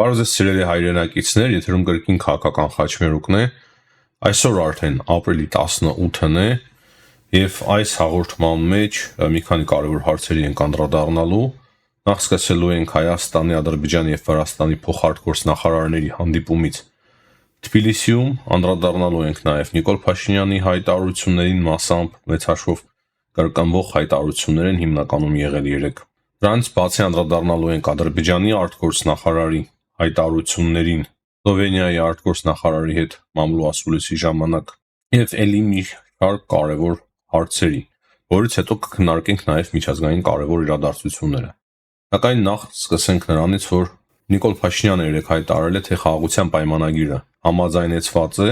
Բարև ձեզ սիրելի հայրենակիցներ, եթերում կրկին քաղաքական խաչմերուկն է։ Այսօր արդեն ապրիլի 18-ն է եւ այս հաղորդման մեջ մի քանի կարևոր հարցերի ենք անդրադառնալու։ Նախ սկսելու ենք Հայաստանի, Ադրբեջանի եւ Վրաստանի փոխարտգործնախարարների հանդիպումից Թբիլիսիում, անդրադառնալու ենք նաեւ Նիկոլ Փաշինյանի հայտարարություններին մասամբ մեծ հաշվով կրկնվող հայտարարություններ են հիմնականում եղել 3։ Դրանից բացի անդրադառնալու ենք Ադրբեջանի արտգործնախարարի հայտարարություններին Սլովենիայի արտգործնախարարի հետ մամլու ասուլիսի ժամանակ եւ ելի մի շարք կարևոր հարցերի, որից հետո կքննարկենք նաեւ միջազգային կարևոր իրադարձությունները։ Սակայն նախ սկսենք նրանից, որ Նիկոլ Փաշինյանը երեք հայտարարել է, թե խաղաղության պայմանագիրը համաձայնեցված է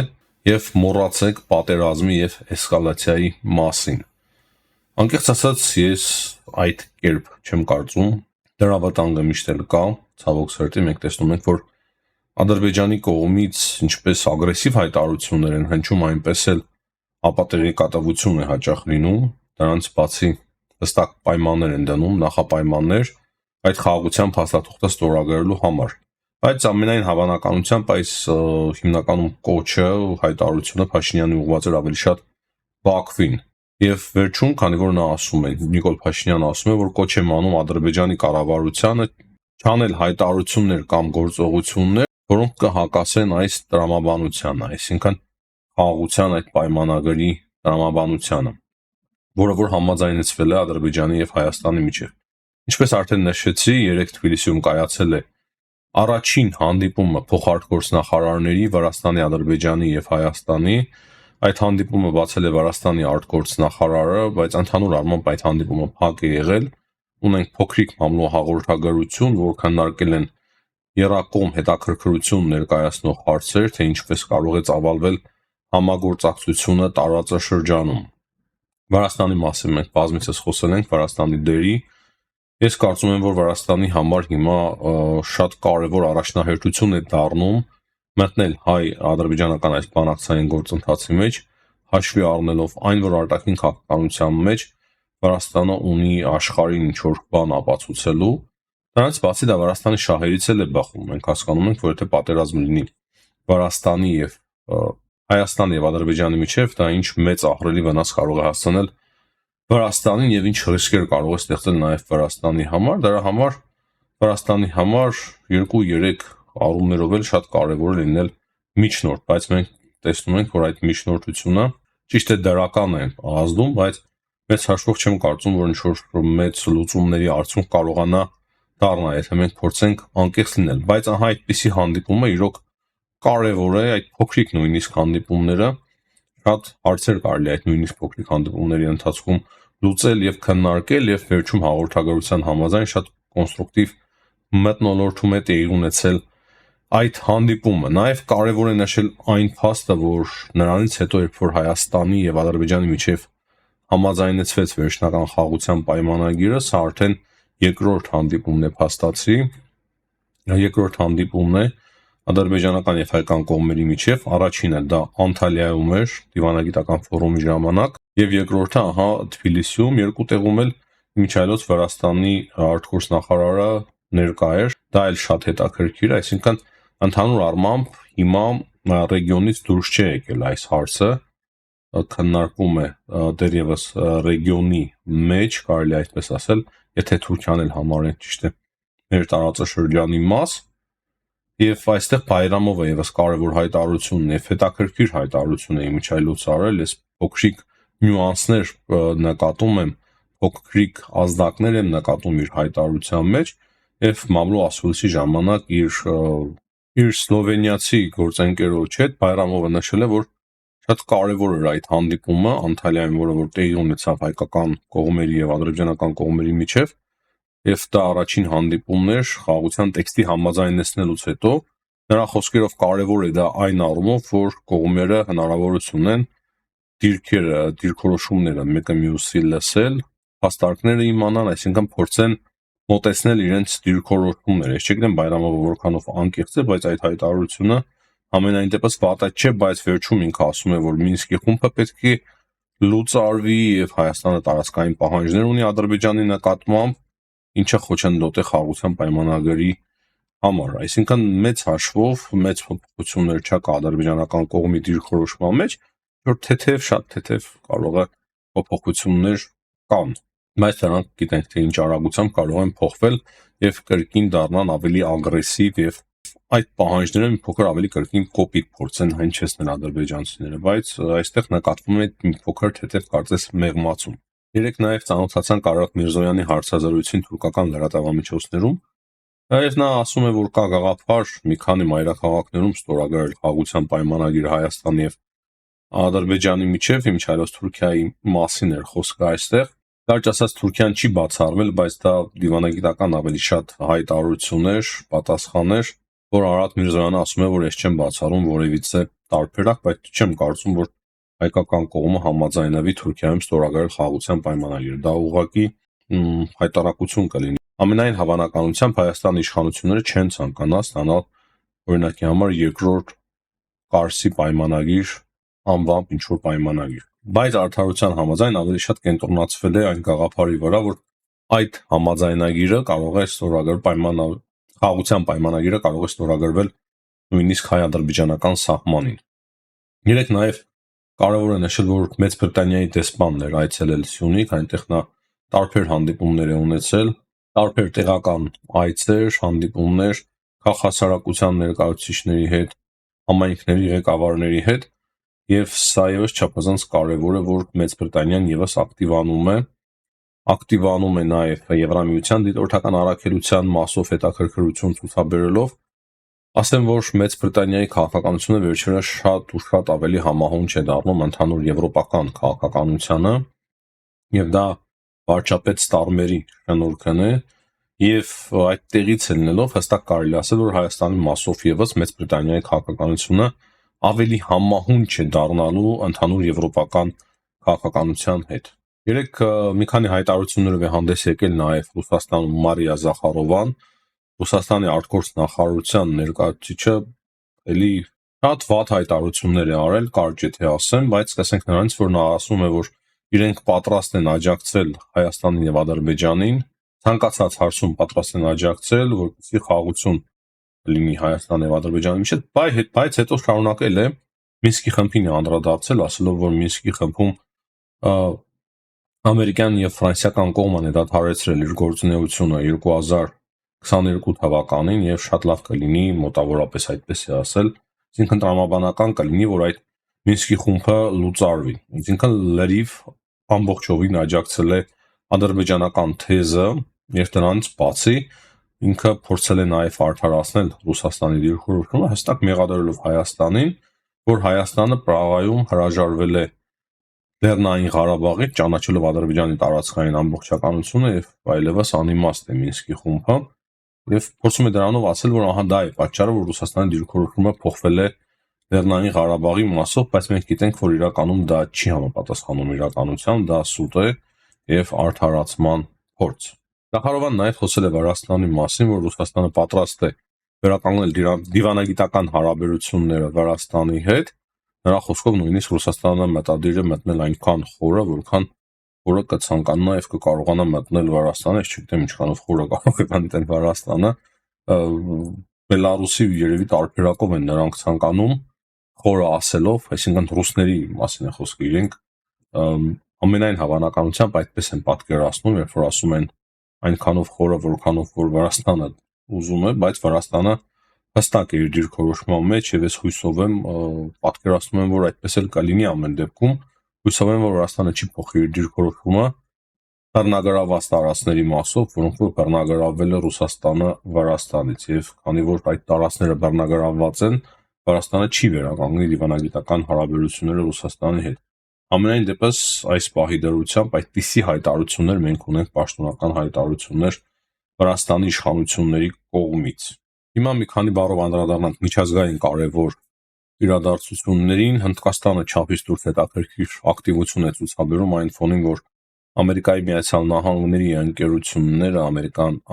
եւ մոռացեք պատերազմի եւ էսկալացիայի մասին։ Անկեղծ ասած, ես այդ կերպ չեմ կարծում, դրա վտանգը միշտ էլ կա, ցավոք սրտի մենք տեսնում ենք, որ Ադրբեջանի կողմից ինչպես ագրեսիվ հայտարարություններ են հնչում, այնպես էլ ապատեղեկատվություն է հաճախ լինում, դրանց բացի հստակ պայմաններ են դնում, նախապայմաններ այդ խաղաղության փաստաթուղթը ստորագրելու համար։ Բայց ամենայն հավանականությամբ այս հիմնականում կոչը հայտարարությունը Փաշինյանի ուղղված էր ավելի շատ Բաքվին։ Եվ վերջում, քանի որ նա ասում է, Նիկոլ Փաշինյանը ասում է, որ կոչ է անում Ադրբեջանի կառավարությանը չանել հայտարարություններ կամ գործողություններ, որոնք կհակասեն այս տրամաբանությանը, այսինքն խաղաղության այդ պայմանագրի տրամաբանությանը, որը որ համաձայնեցվել է Ադրբեջանի եւ Հայաստանի միջեւ։ Ինչպես արդեն նշեցի, 3 Թբիլիսիում կայացել է առաջին հանդիպումը փոխարտգործնախարարների Վրաստանի, Ադրբեջանի եւ Հայաստանի։ Այդ հանդիպումը բացել է Վրաստանի արտգործնախարարը, բայց ընդհանուր առմամբ այդ հանդիպումը փակ է եղել։ Ունենք փոքրիկ մամլո հաղորդագրություն, որ քննարկել են երակողմ հետաքրքրություն ներկայացնող հարցեր, թե ինչպես կարող է ծավալվել համագործակցությունը տարածաշրջանում։ Վրաստանի մասին մենք բազմիցս խոսել ենք, Վրաստանի դերի։ Ես կարծում եմ, որ Վրաստանի համար հիմա շատ կարևոր առաջնահերթություն է դառնում մտնել հայ-ադրբեջանական այս բանակցային գործընթացի մեջ, հաշվի առնելով այն, որ արտաքին քաղաքականության մեջ Վրաստանը ունի աշխարհին ինչ-որ բան ապացուցելու, դրանից բացի դա Վրաստանի շահերից էլ է բխում։ Մենք հասկանում ենք, որ եթե պատերազմ լինի Վրաստանի եւ Հայաստանի եւ Ադրբեջանի միջեւ, դա ինչ մեծ ահռելի վնաս կարող է հասցնել Վրաստանին եւ ինչ ռիսկեր կարող է ստեղծել նաեւ Վրաստանի համար, դրա համար Վրաստանի համար 2-3 առումներով էլ շատ կարևոր է լինել միջնորդ, բայց մենք տեսնում ենք, որ այդ միջնորդությունը ճիշտ է դրական է ազդում, բայց մեծ հաշվով չեմ կարծում, որ ինչ-որ մեծ լուծումների արդյունք կարողանա դառնա, եթե մենք փորձենք անկեղծ լինել, բայց ահա այդպիսի հանդիպումը իրոք կարևոր է, այդ փոքրիկ նույնիսկ հանդիպումները շատ հարցեր կարելի է այդ նույնիսկ փոքրիկ հանդիպումների ընթացքում լուծել եւ քննարկել եւ վերջում հաղորդագրության համաձայն շատ կոնստրուկտիվ մթնոլորտում է տեղի ունեցել այդ հանդիպումը։ Նաեւ կարևոր է նշել այն փաստը, որ նրանից հետո, երբ որ Հայաստանի եւ Ադրբեջանի միջեւ համաձայնեցվեց վերջնական խաղաղության պայմանագիրը, սա արդեն երկրորդ հանդիպումն է փաստացի, երկրորդ հանդիպումն է ադրբեջանական եւ հայկական կողմերի միջեւ, առաջինը դա Անտալիայում էր դիվանագիտական ֆորումի ժամանակ եւ երկրորդը ահա Թբիլիսիում, երկու տեղում էլ Միչայլոց Վրաստանի արտգործնախարարը ներկա էր, դա էլ շատ հետաքրքիր, այսինքն ընդհանուր առմամբ հիմա ռեգիոնից դուրս չի եկել այս հարցը, քննարկվում է դեռևս ռեգիոնի մեջ, կարելի է այդպես ասել, եթե Թուրքիան էլ համարենք ճիշտ է մեր տարածաշրջանի մաս, եւ այստեղ Բայրամովը եւս կարևոր հայտարարությունն է, հետաքրքիր հայտարարություն է Միչայլոցը արել, ես փոքրիկ նյուանսներ նկատում եմ, փոքրիկ ազդակներ եմ նկատում իր հայտարարության մեջ եւ մամլո ասուլիսի ժամանակ իր սլովենիացի գործընկերոջ հետ Բայրամովը նշել է, որ շատ կարևոր էր այդ հանդիպումը Անտալիայում, որը որ տեղի ունեցավ հայկական կողմերի եւ ադրբեջանական կողմերի միջեւ, եւ դա առաջին հանդիպումն էր խաղաղության տեքստի համաձայնեցնելուց հետո։ Նրա խոսքերով կարևոր է դա այն առումով, որ կողմերը հնարավորություն ունեն դիրքորոշումները մեկը մյուսի լսել, փաստարկները իմանալ, այսինքն փորձեն մոտեցնել իրենց դիրքորոշումները։ Ես չգիտեմ Բայրամովը որքանով անկեղծ է, բայց այդ հայտարարությունը ամենայն դեպս վատը չէ, բայց վերջում ինքը ասում է, որ Մինսկի խումբը պետք է լուծարվի եւ Հայաստանը տարածքային պահանջներ ունի Ադրբեջանի նկատմամբ, ինչը խոչընդոտ է խաղաղության պայմանագրի համար, այսինքն մեծ հաշվով մեծ փոփոխություններ չկա ադրբեջանական կողմի դիրքորոշման մեջ, որ թեթև, շատ թեթև կարող է փոփոխություններ կան, բայց դրանք գիտենք թե ինչ արագությամբ կարող են փոխվել եւ կրկին դառնան ավելի ագրեսիվ եւ այդ պահանջները մի փոքր ավելի կրկին կոպիտ փորձեն հնչեցնել ադրբեջանցիները, բայց այստեղ նկատվում է մի փոքր թեթև կարծես մեղմացում։ Երեք նաև ծանոթացան Կարակ Միրզոյանի հարցազրույցին թուրքական լրատվամիջոցներում, Նաև նա ասում է, որ կա գաղափար մի քանի մայրաքաղաքներում ստորագրել խաղաղության պայմանագիր Հայաստանի եւ Ադրբեջանի միջև, ինչ այլոց Թուրքիայի մասին էր խոսքը այստեղ։ Կարճ ասած Թուրքիան չի բացառվել, բայց դա դիվանագիտական ավելի շատ հայտարարություններ, պատասխաններ, որ Արարատ Միրզոյանը ասում է, որ ես չեմ բացառում որևիցե տարբերակ, բայց չեմ կարծում, որ հայկական կողմը համաձայնվի Թուրքիայում ստորագրել խաղաղության պայմանագիր։ Դա ուղղակի հայտարարություն կլինի։ Ամենայն հավանականությամբ Հայաստանի իշխանությունները չեն ցանկանա ստանալ օրինակի համար երկրորդ Կարսի պայմանագիր անվամբ ինչ-որ պայմանագիր, բայց արդարության համաձայն ավելի շատ կենտրոնացվել է այն գաղափարի վրա, որ այդ համաձայնագիրը կարող է ստորագրել խաղաղության պայմանագիրը կարող է ստորագրվել նույնիսկ հայ-ադրբեջանական սահմանին։ Երեք նաև կարևոր է նշել, որ Մեծ Բրիտանիայի դեսպանն էր այցելել Սյունիք, այնտեղ նա տարբեր հանդիպումներ է ունեցել, տարբեր տեղական այցեր, հանդիպումներ քաղաքասարակության ներկայացուցիչների հետ, համայնքների ղեկավարների հետ, եւ սա եւս չափազանց կարեւոր է, որ Մեծ Բրիտանիան եւս ակտիվանում է նաեւ Եվրամիության դիտորդական առաքելության մասով հետաքրքրություն ցուցաբերելով։ Ասեմ, որ Մեծ Բրիտանիայի քաղաքականությունը վերջերս շատ ու շատ ավելի համահունչ է դառնում ընդհանուր եվրոպական քաղաքականությանը, եւ դա վարչապետ Ստարմերի շնորհքն է, եւ այդ տեղից ելնելով հստակ կարելի ասել, որ Հայաստանի մասով եւս Մեծ Բրիտանիայի քաղաքականությունը ավելի համահունչ է դառնալու ընդհանուր եվրոպական քաղաքականության հետ։ Երեք մի քանի հայտարարություններով է հանդես եկել նաեւ Ռուսաստանում Մարիա Զախարովան, Ռուսաստանի արտգործ նախարարության ներկայացուցիչը, էլի շատ վատ հայտարարություններ է արել, կարճ եթե ասեմ, բայց սկսենք նրանից, որ նա ասում է, որ իրենք պատրաստ են աջակցել Հայաստանին եւ Ադրբեջանին, ցանկացած հարցում պատրաստ են աջակցել, որպեսզի խաղաղություն լինի Հայաստանի եւ Ադրբեջանի միջեւ, բայց հետո շարունակել է Մինսկի խմբին է անդրադարձել, ասելով, որ Մինսկի խմբում ամերիկյան եւ ֆրանսիական կողմն է դադարեցրել իր գործունեությունը 2022 թվականին եւ շատ լավ կլինի մոտավորապես այդպես է ասել, այսինքն տրամաբանական կլինի, որ այդ Մինսկի խումբը լուծարվի, այսինքն լրիվ ամբողջովին աջակցել է ադրբեջանական թեզը եւ դրանից բացի ինքը փորձել է նաեւ արդարացնել Ռուսաստանի դիրքորոշումը, հստակ մեղադրելով Հայաստանին, որ Հայաստանը Պրաղայում հրաժարվել է Լեռնային Ղարաբաղից, ճանաչելով Ադրբեջանի տարածքային ամբողջականությունը եւ այլևս անիմաստ է Մինսկի խումբը եւ փորձում է դրանով ասել, որ ահա դա է պատճառը, որ Ռուսաստանի դիրքորոշումը փոխվել է Լեռնային Ղարաբաղի մասով, բայց մենք գիտենք, որ իրականում դա չի համապատասխանում իրականության, դա սուտ է եւ արդարացման փորձ։ Զախարովան նաեւ խոսել է Վրաստանի մասին, որ Ռուսաստանը պատրաստ է վերականգնել դիվանագիտական հարաբերությունները Վրաստանի հետ։ Նրա խոսքով նույնիսկ Ռուսաստանը մտադիր է մտնել այնքան խորը, որքան խորը կցանկանա եւ կկարողանա մտնել Վրաստանը, ես չգիտեմ ինչքանով խորը կարող է մտնել Վրաստանը, Բելարուսի երևի տարբերակով են նրանք ցանկանում խորը ասելով, այսինքն ռուսների մասին է խոսքը, իրենք ամենայն հավանականությամբ այդպես են պատկերացնում, երբ որ ասում են այնքանով խորը, որքանով որ Վրաստանը ուզում է, բայց Վրաստանը հստակ է իր դիրքորոշման մեջ եւ ես հույսով եմ պատկերացնում եմ, որ այդպես էլ կլինի ամեն դեպքում, հույսով եմ, որ Վրաստանը չի փոխի իր դիրքորոշումը բռնագրաված տարածքների մասով, որոնք որ բռնագրավվել է Ռուսաստանը Վրաստանից եւ քանի որ այդ տարածքները բռնագրավված են, Վրաստանը չի վերականգնի դիվանագիտական հարաբերությունները Ռուսաստանի հետ։ Ամենայն դեպս այս պահի դրությամբ այդպիսի հայտարարություններ մենք ունենք պաշտոնական հայտարարություններ Վրաստանի իշխանությունների կողմից։ Հիմա մի քանի բառով անդրադառնանք միջազգային կարևոր իրադարձություններին, Հնդկաստանը չափից դուրս հետաքրքիր ակտիվություն է ցուցաբերում այն ֆոնին, որ Ամերիկայի Միացյալ Նահանգների ընկերությունները,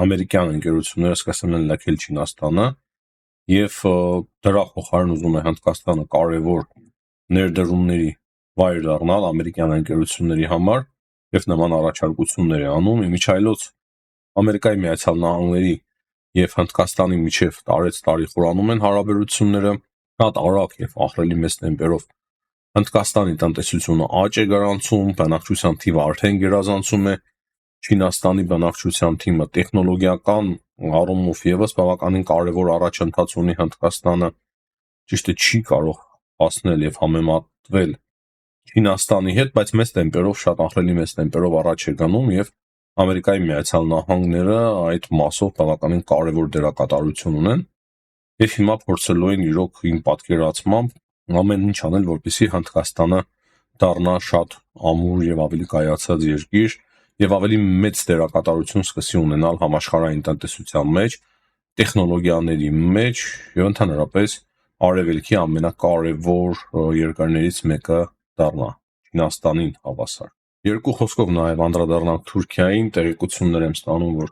ամերիկյան ընկերությունները սկսել են լքել Չինաստանը եւ դրա փոխարեն ուզում է Հնդկաստանը կարևոր ներդրումների վայր դառնալ ամերիկյան ընկերությունների համար եւ նման առաջարկություններ է անում։ Իմիջայլոց Ամերիկայի Միացյալ Նահանգների եւ Հնդկաստանի միջև տարեց-տարի խորանում են հարաբերությունները, շատ արագ եւ ահռելի մեծ տեմպերով Հնդկաստանի տնտեսությունը աճ է գրանցում, բնակչության թիվը արդեն գերազանցում է Չինաստանի բնակչության թիմը, տեխնոլոգիական առումով եւս բավականին կարևոր առաջընթաց ունի Հնդկաստանը, ճիշտ է չի կարող հասնել եւ համեմատվել Չինաստանի հետ, բայց մեծ տեմպերով, շատ ահռելի մեծ տեմպերով առաջ է գնում եւ Ամերիկայի Միացյալ Նահանգները այդ մասով բավականին կարևոր դերակատարություն ունեն եւ հիմա փորձելու են իրոք իմ պատկերացմամբ ամեն ինչ անել, որպեսզի Հնդկաստանը դառնա շատ ամուր եւ ավելի կայացած երկիր եւ ավելի մեծ դերակատարություն սկսի ունենալ համաշխարհային տնտեսության մեջ, տեխնոլոգիաների մեջ եւ ընդհանրապես արևելքի ամենակարևոր երկրներից մեկը դառնա Չինաստանին հավասար։ Երկու խոսքով նաեւ անդրադառնանք Թուրքիային, տեղեկություններ եմ ստանում, որ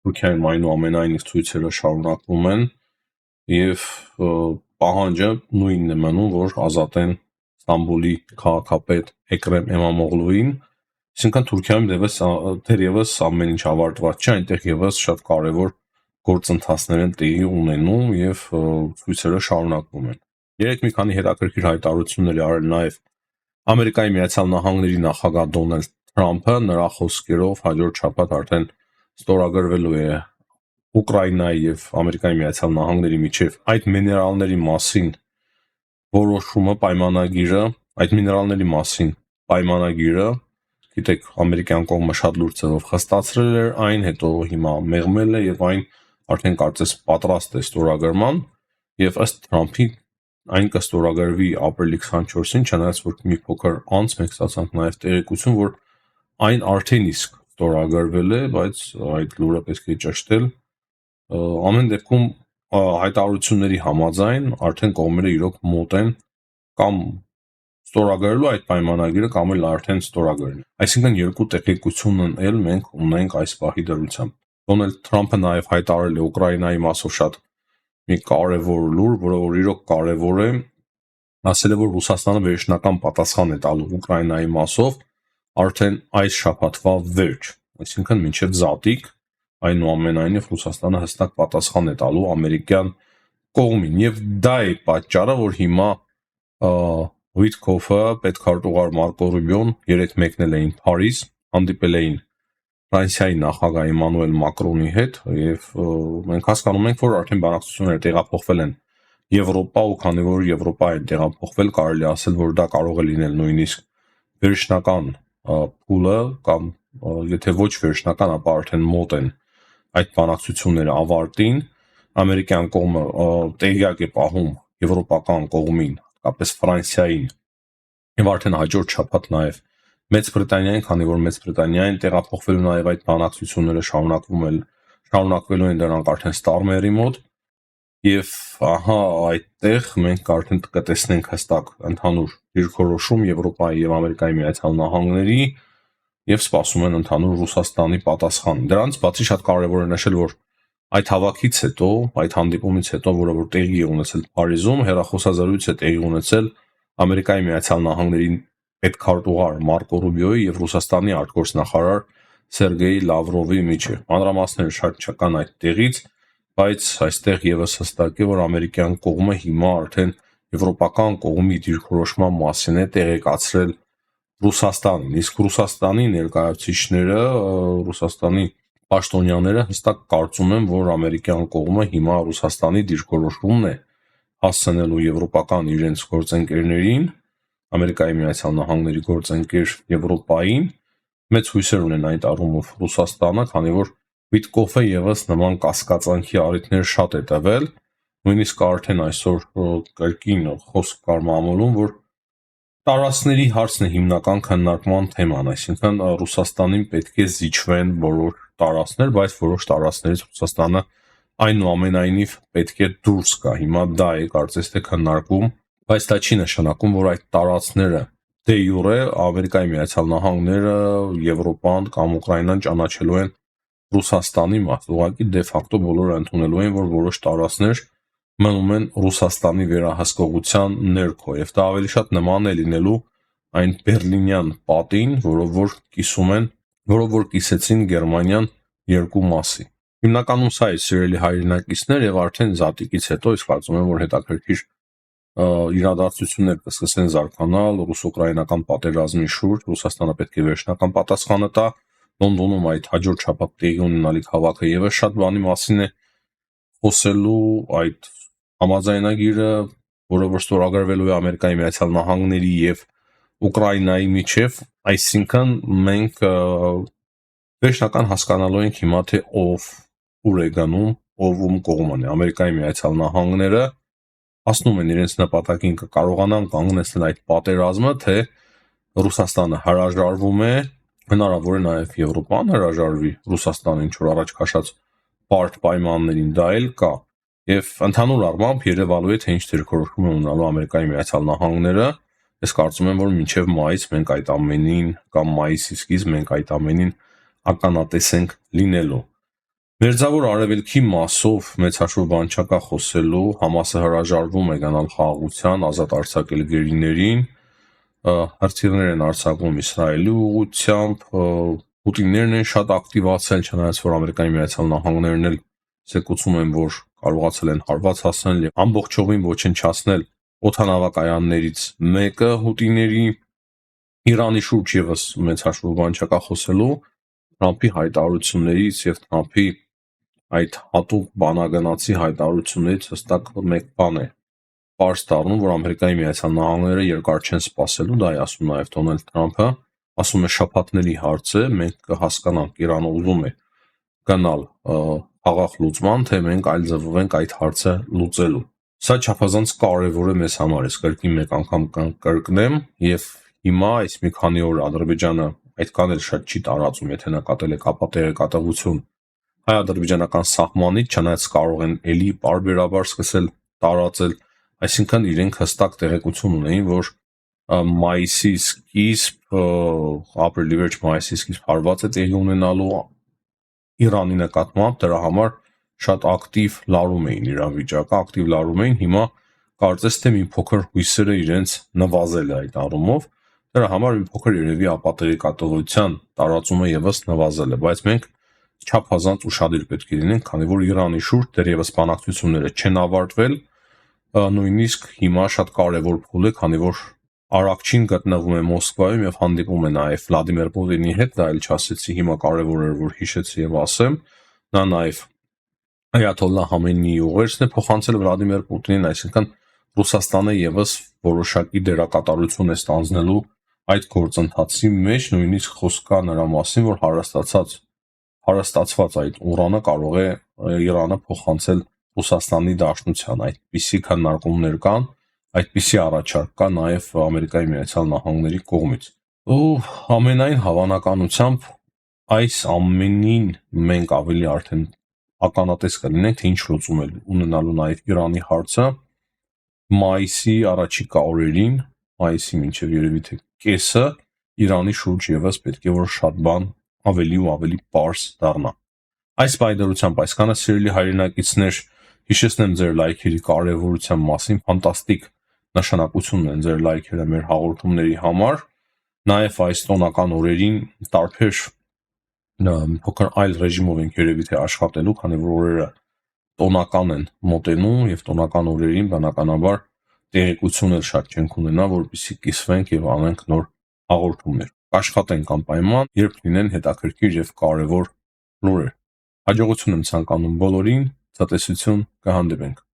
Թուրքիայում այնուամենայնիվ ցույցերը շարունակվում են եւ պահանջը նույնն է մնում, որ ազատեն Ստամբուլի քաղաքապետ Էկրեմ Էմամօղլուին, այսինքն Թուրքիայում դեռևս ամեն ինչ ավարտված չէ, այնտեղ եւս շատ կարևոր գործընթացներ են տեղի ունենում եւ ցույցերը շարունակվում են։ Երեք մի քանի հետաքրքիր հայտարարություններ է արել նաեւ Ամերիկայի Միացյալ Նահանգների նախագահ Դոնալդ Թրամփը, նրա խոսքերով հաջորդ շաբաթ արդեն ստորագրվելու է Ուկրաինայի եւ Ամերիկայի Միացյալ Նահանգների միջև այդ միներալների մասին որոշումը, պայմանագիրը, այդ միներալների մասին պայմանագիրը, գիտեք, ամերիկյան կողմը շատ լուրջ ձևով խստացրել էր այն, հետո հիմա մեղմել է եւ այն արդեն կարծես պատրաստ է ստորագրման եւ ըստ Թրամփի այն կստորագրվի ապրիլի 24-ին, չնայած որ մի փոքր անց մենք ստացանք նաեւ տեղեկություն, որ այն արդեն իսկ ստորագրվել է, բայց այդ լուրը պետք է ճշտել։ Ամեն դեպքում հայտարարությունների համաձայն արդեն կողմերը իրոք մոտ են կամ ստորագրելու այդ պայմանագիրը կամ էլ արդեն ստորագրել։ Այսինքն երկու տեղեկությունն էլ մենք ունենք այս պահի դրությամբ։ Դոնալդ Թրամփը նաև հայտարարել է Ուկրաինայի մասով շատ մի կարևոր լուր, որը որ իրոք կարևոր է, ասել է, որ Ռուսաստանը վերջնական պատասխան է տալու Ուկրաինայի մասով արդեն այս շաբաթվա վերջ, այսինքն մինչև զատիկ, այնուամենայնիվ Ռուսաստանը հստակ պատասխան է տալու ամերիկյան կողմին եւ դա է պատճառը, որ հիմա Վիտկոֆը, պետքարտուղար Մարկո Ռուբիոն երեք մեկնել էին Փարիզ, հանդիպել էին Ֆրանսիայի նախագահ Էմանուել Մակրոնի հետ եւ մենք հասկանում ենք, որ արդեն բանակցությունները տեղափոխվել են Եվրոպա ու քանի որ Եվրոպա են տեղափոխվել, կարելի ասել, որ դա կարող է լինել նույնիսկ վերջնական փուլը կամ եթե ոչ վերջնական, ապա արդեն մոտ են այդ բանակցությունները ավարտին, ամերիկյան կողմը տեղյակ է պահում եվրոպական կողմին, հատկապես Ֆրանսիային եւ արդեն հաջորդ շաբաթ նաեւ Մեծ Բրիտանիային, քանի որ Մեծ Բրիտանիային տեղափոխվելու նաեւ այդ բանակցությունները շարունակվելու են դրանք արդեն Ստարմերի մոտ եւ ահա այդտեղ մենք արդեն կտեսնենք հստակ ընդհանուր դիրքորոշում Եվրոպայի եւ Ամերիկայի Միացյալ Նահանգների եւ սպասում են ընդհանուր Ռուսաստանի պատասխան։ Դրանից բացի շատ կարեւոր է նշել, որ այդ հավաքից հետո, այդ հանդիպումից հետո, որը որ տեղի է ունեցել Փարիզում, հեռախոսազրույց է տեղի ունեցել Ամերիկայի Միացյալ Նահանգների պետքարտուղար Մարկո Ռուբիոյի եւ Ռուսաստանի արտգործնախարար Սերգեյ Լավրովի միջեւ։ Մանրամասները շատ չկան այդ տեղից, բայց այստեղ եւս հստակ է, որ ամերիկյան կողմը հիմա արդեն եվրոպական կողմի դիրքորոշման մասին է տեղեկացրել Ռուսաստանին, իսկ Ռուսաստանի ներկայացուցիչները, Ռուսաստանի պաշտոնյաները հստակ կարծում են, որ ամերիկյան կողմը հիմա Ռուսաստանի դիրքորոշումն է հասցնելու եվրոպական իրենց գործընկերներին, Ամերիկայի Միացյալ Նահանգների գործընկեր Եվրոպային, մեծ հույսեր ունեն այդ առումով Ռուսաստանը, քանի որ Վիտկոֆը եւս նման կասկածանքի առիթներ շատ է տվել, նույնիսկ արդեն այսօր կրկին խոսք կար մամուլում, որ տարածքների հարցն է հիմնական քննարկման թեման, այսինքն Ռուսաստանին պետք է զիջվեն որոշ տարածքներ, բայց որոշ տարածքներից Ռուսաստանը այնուամենայնիվ պետք է դուրս գա։ Հիմա դա է կարծես թե քննարկում, բայց դա չի նշանակում, որ այդ տարածքները դե յուրե Ամերիկայի Միացյալ Նահանգները, Եվրոպան կամ Ուկրաինան ճանաչելու են Ռուսաստանի մաս, ուղղակի դե ֆակտո բոլորը ընդունելու են, որ որոշ տարածքներ մնում են Ռուսաստանի վերահսկողության ներքո եւ դա ավելի շատ նման է լինելու այն Բերլինյան պատին, որով որ կիսեցին Գերմանիան երկու մասի։ Հիմնականում սա է, սիրելի հայրենակիցներ, եւ արդեն զատիկից հետո ես կարծում եմ, որ հետաքրքիր իրադարձություններ կսկսեն զարգանալ ռուս-ուկրաինական պատերազմի շուրջ։ Ռուսաստանը պետք է վերջնական պատասխանը տա։ Լոնդոնում այդ հաջորդ շաբաթ տեղի ունենալիք հավաքը եւս շատ բանի մասին է խոսելու, այդ համաձայնագիրը, որը որ ստորագրվելու է Ամերիկայի Միացյալ Նահանգների եւ Ուկրաինայի միջև, այսինքն մենք վերջնական հասկանալու ենք հիմա թե ով ուր է գնում, ով ում կողմն է։ Ամերիկայի Միացյալ Նահանգները հասնում են իրենց նպատակին, կկարողանան կանգնեցնել այդ պատերազմը, թե Ռուսաստանը հրաժարվում է, հնարավոր է նաև Եվրոպան հրաժարվի Ռուսաստանը ինչ որ առաջ քաշած բարդ պայմաններին, դա էլ կա։ Եվ ընդհանուր առմամբ երևալու է, թե ինչ դիրքորոշում է ունենալու Ամերիկայի Միացյալ Նահանգները։ Ես կարծում եմ, որ մինչև մայիս մենք այդ ամենին կամ մայիսի սկիզբ մենք այդ ամենին ականատես ենք լինելու։ Մերձավոր արևելքի մասով մեծաշուր բան չկա խոսելու, Համասը հրաժարվում է գնալ խաղաղության, ազատ արձակել գերիներին, հրթիռներ են արձակվում Իսրայելի ուղղությամբ, Պուտիններն են շատ ակտիվացել, չնայած որ Ամերիկայի Միացյալ Նահանգներն էլ ցեկուցում են, որ կարողացել են հարված հասնել եւ ամբողջովին ոչնչացնել օդանավակայաններից մեկը հուտիների։ Իրանի շուրջ եւս մեծաշուր բան չկա խոսելու, Թրամփի հայտարարություններից եւ Թրամփի այդ հատուկ բանագնացի հայտարարություններից հստակ մեկ բան է պարզ դառնում, որ Ամերիկայի Միացյալ Նահանգները երկար չեն սպասելու, դա է ասում նաև Դոնալդ Թրամփը, ասում է շաբաթների հարց է, մենք կհասկանանք Իրանը ուզում է գնալ խաղաղ լուծման, թե մենք այլ ձևով այդ հարցը լուծելու։ Սա չափազանց կարևոր է մեզ համար, ես կրկին մեկ անգամ կրկնեմ, եւ հիմա այս մի քանի օր Ադրբեջանը այդքան էլ շատ չի տարածում, եթե նկատել եք ապա տեղեկատվություն հայ-ադրբեջանական սահմանից, չնայած կարող են էլի պարբերաբար սկսել տարածել, այսինքն իրենք հստակ տեղեկություն ունեին, որ մայիսի սկիզբ, ապրիլի վերջ մայիսի սկիզբ հարված է տեղի ունենալու Իրանի նկատմամբ, դրա համար շատ ակտիվ լարում էին իրավիճակը, ակտիվ լարում էին, հիմա կարծես թե մի փոքր հույսերը իրենց նվազել է այդ առումով, դրա համար մի փոքր երևի ապատեղեկատվության տարածումը եւս նվազել է, բայց մենք չափազանց ուշադիր պետք է լինենք, քանի որ Իրանի շուրջ դեռևս բանակցությունները չեն ավարտվել, նույնիսկ հիմա շատ կարևոր փուլ է, քանի որ Արաքչին գտնվում է Մոսկվայում եւ հանդիպում է նաեւ Վլադիմիր Պուտինի հետ, դա էլ չասեցի, հիմա կարևոր էր որ հիշեցի եւ ասեմ, նա նաեւ Այաթոլլահ Խամենեիի ուղերձն է փոխանցել Վլադիմիր Պուտինին, այսինքն Ռուսաստանը եւս որոշակի դերակատարություն է ստանձնելու այդ գործընթացի մեջ, նույնիսկ խոսք կա նրա մասին, որ հարստացված այդ ուրանը կարող է Իրանը փոխանցել Ռուսաստանի Դաշնության, այդպիսի քննարկումներ կան, այդպիսի առաջարկ կա նաև Ամերիկայի Միացյալ Նահանգների կողմից։ Ու ամենայն հավանականությամբ այս ամենին մենք ավելի արդեն ականատես կլինենք, թե ինչ լուծում է ունենալու նաև Իրանի հարցը մայիսի առաջիկա օրերին, մայիսի մինչև երևի թե կեսը Իրանի շուրջ եւս պետք է որ շատ բան ավելի ու ավելի պարզ դառնա։ Այս պայդրությամբ այսքանը, սիրելի հայրենակիցներ, հիշեցնեմ ձեր լայքերի կարևորության մասին, ֆանտաստիկ նշանակություն ունեն ձեր լայքերը մեր հաղորդումների համար, նաև այս տոնական օրերին տարբեր փոքր այլ ռեժիմով ենք երևի թե աշխատելու, քանի որ օրերը տոնական են մոտենում եւ տոնական օրերին բնականաբար տեղեկություն էլ շատ չենք ունենա, որպեսզի կիսվենք եւ անենք նոր հաղորդումներ։ Աշխատենք անպայման, երբ լինեն հետաքրքիր եւ կարևոր լուրեր։ Հաջողություն եմ ցանկանում բոլորին, ցտեսություն, կհանդիպենք։